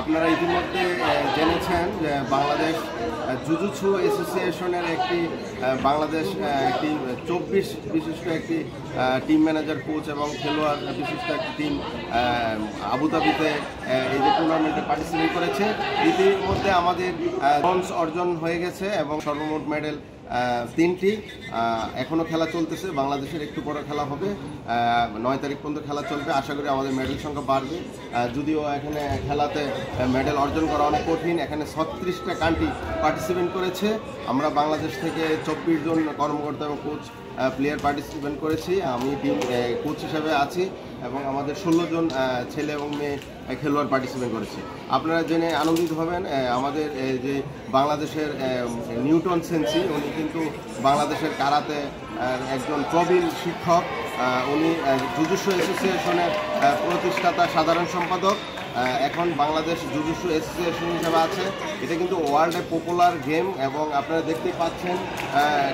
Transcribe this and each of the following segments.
আপনারা ইতিমধ্যে জেনেছেন যে বাংলাদেশ জুজুৎসু অ্যাসোসিয়েশনের একটি বাংলাদেশ একটি 24 বিশিষ্ট একটি টিম ম্যানেজার, কোচ এবং খেলোয়াড় বিশিষ্ট একটি টিম আবুধাবিতে এই যে টুর্নামেন্টে পার্টিসিপেট করেছে। ইতিমধ্যে আমাদের ব্রোঞ্জ অর্জন হয়ে গেছে এবং সর্বমোট মেডেল 3টি। এখনও খেলা চলতেছে, বাংলাদেশের একটু বড় খেলা হবে, 9 তারিখ পর্যন্ত খেলা চলবে। আশা করি আমাদের মেডেল সংখ্যা বাড়বে। যদিও এখানে খেলাতে মেডেল অর্জন করা অনেক কঠিন। এখানে 36টা কান্ট্রি পার্টিসিপেট করেছে। আমরা বাংলাদেশ থেকে 24 জন কর্মকর্তা এবং কোচ প্লেয়ার পার্টিসিপেট করেছি। আমি টিম কোচ হিসেবে আছি এবং আমাদের 16 জন ছেলে এবং মেয়ে খেলোয়াড় পার্টিসিপেট করেছে। আপনারা জেনে আনন্দিত হবেন, আমাদের যে বাংলাদেশের নিউটন সেন্সি, উনি কিন্তু বাংলাদেশের কারাতে একজন প্রবীণ শিক্ষক। উনি জুজুৎসু অ্যাসোসিয়েশনের প্রতিষ্ঠাতা সাধারণ সম্পাদক। এখন বাংলাদেশ জুজুৎসু অ্যাসোসিয়েশন হিসেবে আছে। এটা কিন্তু ওয়ার্ল্ডে পপুলার গেম এবং আপনারা দেখতেই পাচ্ছেন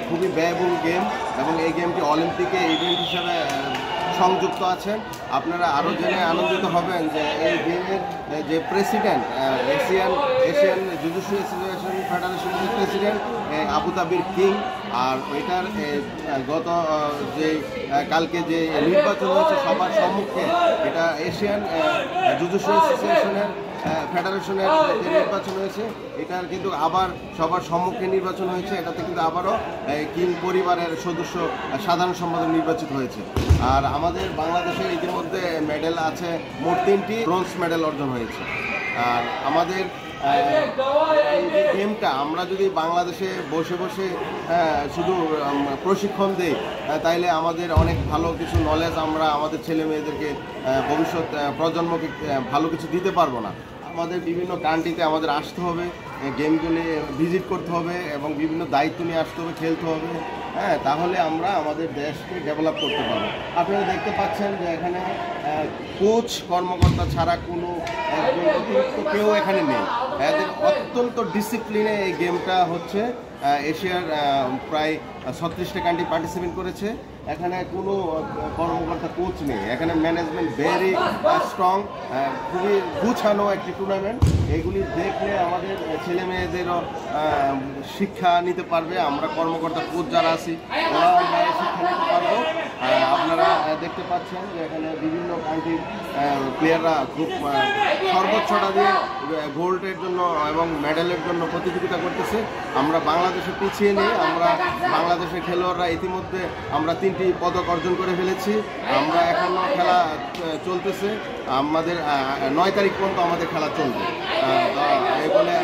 খুবই ব্যয়বহুল গেম এবং এই গেমটি অলিম্পিকে ইভেন্ট হিসেবে সংযুক্ত আছেন। আপনারা আরও জেনে আনন্দিত হবেন যে এই গেমের যে প্রেসিডেন্ট, এশিয়ান জুজুৎসু অ্যাসোসিয়েশন ফেডারেশনের প্রেসিডেন্ট আবুধাবির কিং। আর ওইটার গত যে কালকে যে নির্বাচন হয়েছে সবার সম্মুখে, এটা এশিয়ান জুজুৎসু অ্যাসোসিয়েশনের ফেডারেশনের যে নির্বাচন হয়েছে, এটার কিন্তু আবার সবার সম্মুখে নির্বাচন হয়েছে। এটাতে কিন্তু আবারও কিং পরিবারের সদস্য সাধারণ সম্পাদক নির্বাচিত হয়েছে। আর আমাদের বাংলাদেশের ইতিমধ্যে মেডেল আছে মোট 3টি, ব্রোঞ্জ মেডেল অর্জন হয়েছে। আর আমাদের এই যে গেমটা আমরা যদি বাংলাদেশে বসে বসে শুধু প্রশিক্ষণ দিই, তাইলে আমাদের অনেক ভালো কিছু নলেজ আমরা আমাদের ছেলে মেয়েদেরকে ভবিষ্যৎ প্রজন্মকে ভালো কিছু দিতে পারবো না। আমাদের বিভিন্ন কান্ট্রিতে আমাদের আসতে হবে, গেমগুলি ভিজিট করতে হবে এবং বিভিন্ন দায়িত্ব নিয়ে আসতে হবে, খেলতে হবে। তাহলে আমরা আমাদের দেশকে ডেভেলপ করতে পারবো। আপনারা দেখতে পাচ্ছেন যে এখানে কোচ কর্মকর্তা ছাড়া কোনো কেউ এখানে নেই। এদের অত্যন্ত ডিসিপ্লিনে এই গেমটা হচ্ছে। এশিয়ার প্রায় 36টা কান্ট্রি পার্টিসিপেট করেছে। এখানে কোনো কর্মকর্তা কোচ নেই। এখানে ম্যানেজমেন্ট ভেরি স্ট্রং, খুবই গুছানো একটি টুর্নামেন্ট। এগুলি দেখলে আমাদের ছেলে মেয়েদেরও শিক্ষা নিতে পারবে। আমরা কর্মকর্তা কোচ যারা আছি ওরা শিক্ষা নিতে পারবো। আপনারা দেখতে পাচ্ছেন যে এখানে বিভিন্ন কান্ট্রির প্লেয়াররা খুব সর্বোচ্চটা দিয়ে গোল্ডের জন্য এবং মেডেলের জন্য প্রতিযোগিতা করতেছে। আমরা বাংলাদেশে পিছিয়ে নেই। আমরা বাংলাদেশের খেলোয়াড়রা ইতিমধ্যে আমরা 3টি পদক অর্জন করে ফেলেছি। আমরা এখনও খেলা চলতেছে। আমাদের 9 তারিখ পর্যন্ত আমাদের খেলা চলবে। এই বলে